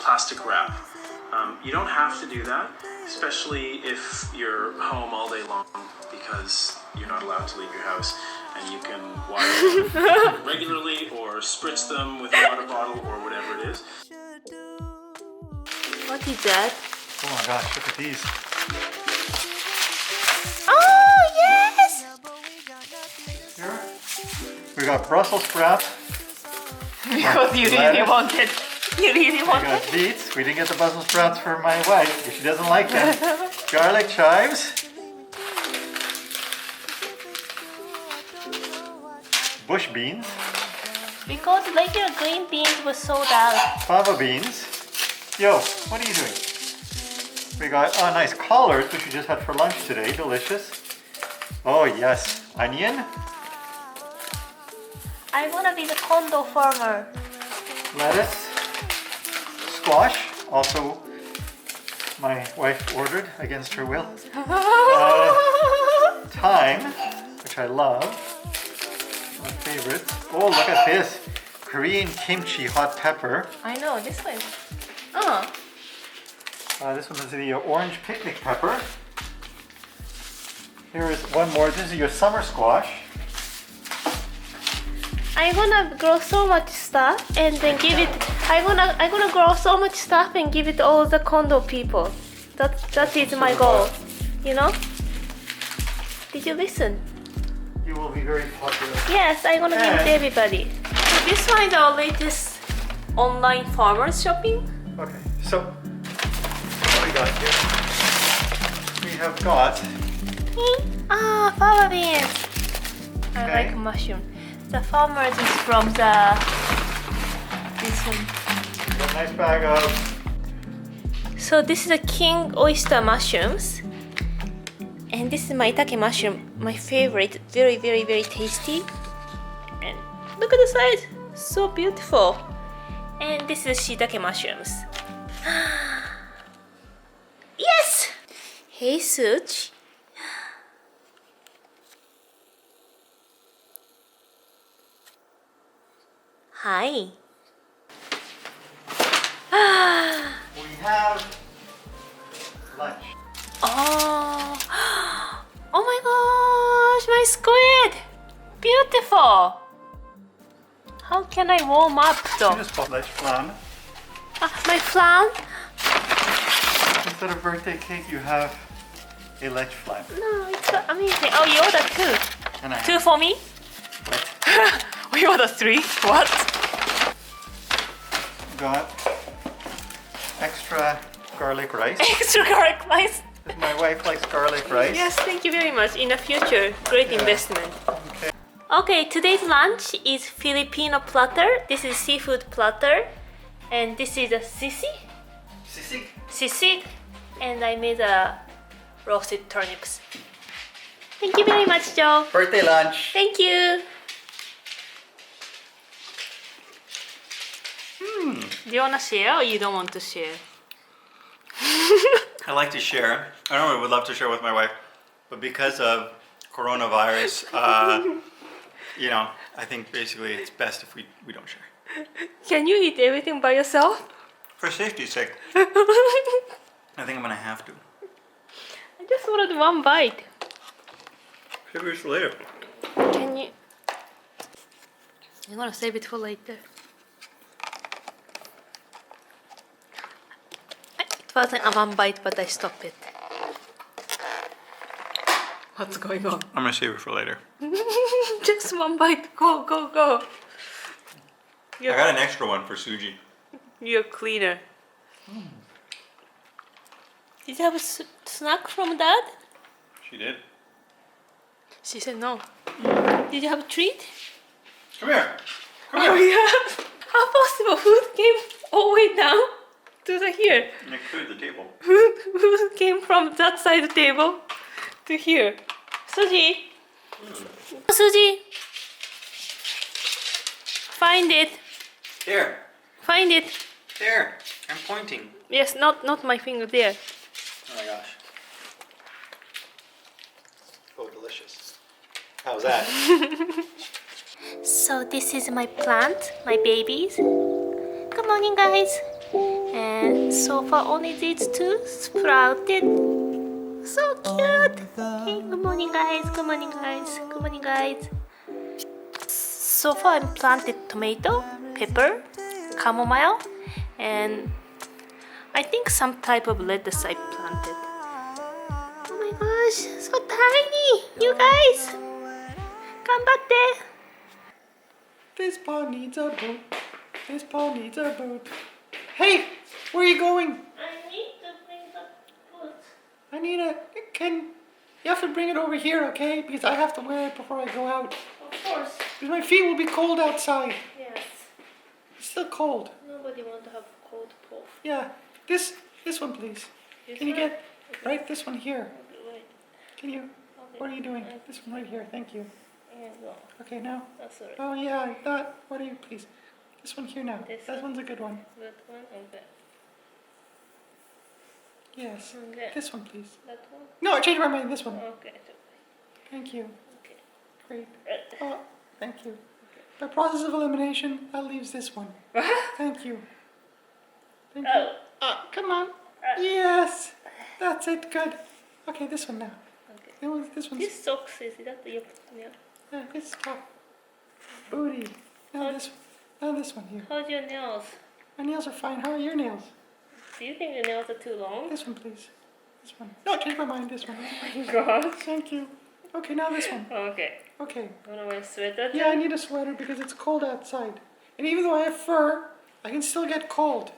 plastic wrap. You don't have to do that, especially if you're home all day long because you're not allowed to leave your house, and you can water them regularly or spritz them with a water bottle or whatever it is. What is that? Oh my gosh, look at these. Oh, yes! Here, we got Brussels sprouts. Because you really wanted. You really We wanted. got beets. We didn't get the Brussels sprouts for my wife because she doesn't like them. Garlic chives. Bush beans. Because regular green beans were sold out. Fava beans. Yo, what are you doing? We got, oh nice, collards, which we just had for lunch today. Delicious. Oh yes, onion. I wanna be the condo farmer. Lettuce. Squash. Also, my wife ordered against her will. Thyme, which I love. My favorite. Oh, look at this. Korean kimchi hot pepper. I know, this one. This one is the orange picnic pepper. Here is one more. This is your summer squash. I'm gonna grow so much stuff and then give it. I'm gonna grow so much stuff and give it to all the condo people. That is my goal. You know? Did you listen? You will be very popular. Yes, I'm gonna give it to everybody. So this one is our latest online farmers shopping. Okay, so what we got here? We have got Fava beans. I Okay. like mushroom. The farmers is from the this one. a nice bag of So this is the king oyster mushrooms, and this is my itake mushroom, my favorite. Very, very, very tasty. And look at the size, so beautiful. And this is shiitake mushrooms. Yes. Hey, Such. Hi. we have lunch. Oh, oh my gosh, my squid! Beautiful! How can I warm up though? You just bought lunch flan. My flan? Instead of birthday cake, you have a lunch flan. No, it's amazing. Oh, you ordered two. And I Two for me? What? We ordered three. What? Got extra garlic rice. Extra garlic rice. My wife likes garlic rice. Yes, thank you very much. In the future, great investment. Okay. Okay, today's lunch is Filipino platter. This is seafood platter. And this is a sisig. Sisig. Sisig. And I made roasted turnips. Thank you very much, Joe. Birthday lunch. Thank you. Do you want to share or you don't want to share? I like to share. I normally would love to share with my wife, but because of coronavirus, you know, I think basically it's best if we don't share. Can you eat everything by yourself? For safety's sake. I I think I'm gonna have to. just wanted one bite. Save yours for later. Can you? I'm gonna save it for later. It wasn't a one bite, but I stopped it. What's going on? I'm gonna save it for later. Just one bite. Go, go, go. I got an extra one for Suji. You're cleaner. Did you have a snack from Dad? She did. She said no. Did you have a treat? Come here. Come Oh here. yeah. How possible? Food came all the way down to the here. And I cleared the table. Food came from that side of the table to here. Suji. Suji. Find it. Here. Find it. There. I'm pointing. Yes, not my finger there. Oh my gosh. Oh, delicious. How's that? So this is my plant, my babies. Good morning, guys. And So far, only these two sprouted. So cute. Hey, good morning, guys. Good morning, guys. Good morning, guys. So far, I planted tomato, pepper, chamomile, and I think some type of lettuce I planted. Oh my gosh, so tiny! You guys, ganbatte. This paw needs a boat. This paw needs a boat. Hey, where are you going? I need to bring the food. I need a. You have to bring it over here, okay? Because I have to wear it before I go out. Of course. Because my feet will be cold outside. Yes. It's still cold. Nobody want to have cold paw. Yeah. This one, please. Can you get right this one here? Wait. Can you? Okay. What are you doing? This one right here. Thank you. Yeah, no. Okay, now. That's alright. Oh yeah, that. What are you, please? This one here now. This That one? one's a good one. That one or that? Yes. Okay. This one, please. That one? No, I changed my mind. This one. Okay. Thank you. Okay. Great. Oh, thank you. By process of elimination, that leaves this one. Thank you. Thank you. Oh. Come on. Yes. That's it. Good. Okay, this one now. Okay. This one's. This socks is that your yeah. Yeah, this top. Booty. Now this one here. How's your nails? My nails are fine. How are your nails? Do you think your nails are too long? This one, please. This one. No, change my mind. This one. Oh my gosh. Thank you. Okay, now this one. Okay. Okay. Wanna wear a sweater? Yeah, I need a sweater because it's cold outside. And even though I have fur, I can still get cold.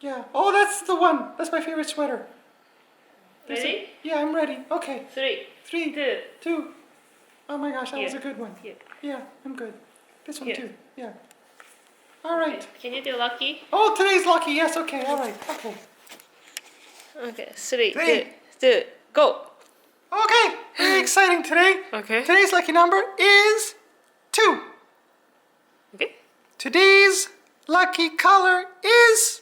Yeah. Oh, that's the one. That's my favorite sweater. Ready? Yeah, I'm ready. Okay. 3, 3, 2. 2. Oh my gosh, that was a Here. good one. Here. Yeah, I'm good. This one Here. too. Yeah. All right. Can you do lucky? Oh, today's lucky. Yes. Okay. All right. Okay. Okay. 3, 3. 2, go. Okay. Very exciting today. Okay. Today's lucky number is 2. Okay. Today's lucky color is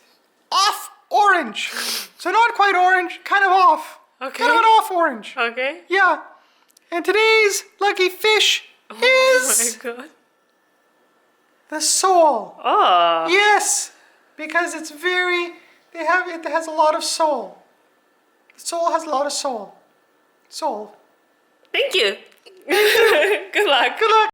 off orange. So not quite orange, kind of off. Okay. Kind of an off orange. Okay. Yeah. And today's lucky fish is Oh my god. the soul. Oh. Yes, because it has a lot of soul. The soul has a lot of soul. Soul. Thank you. Good luck. Good luck.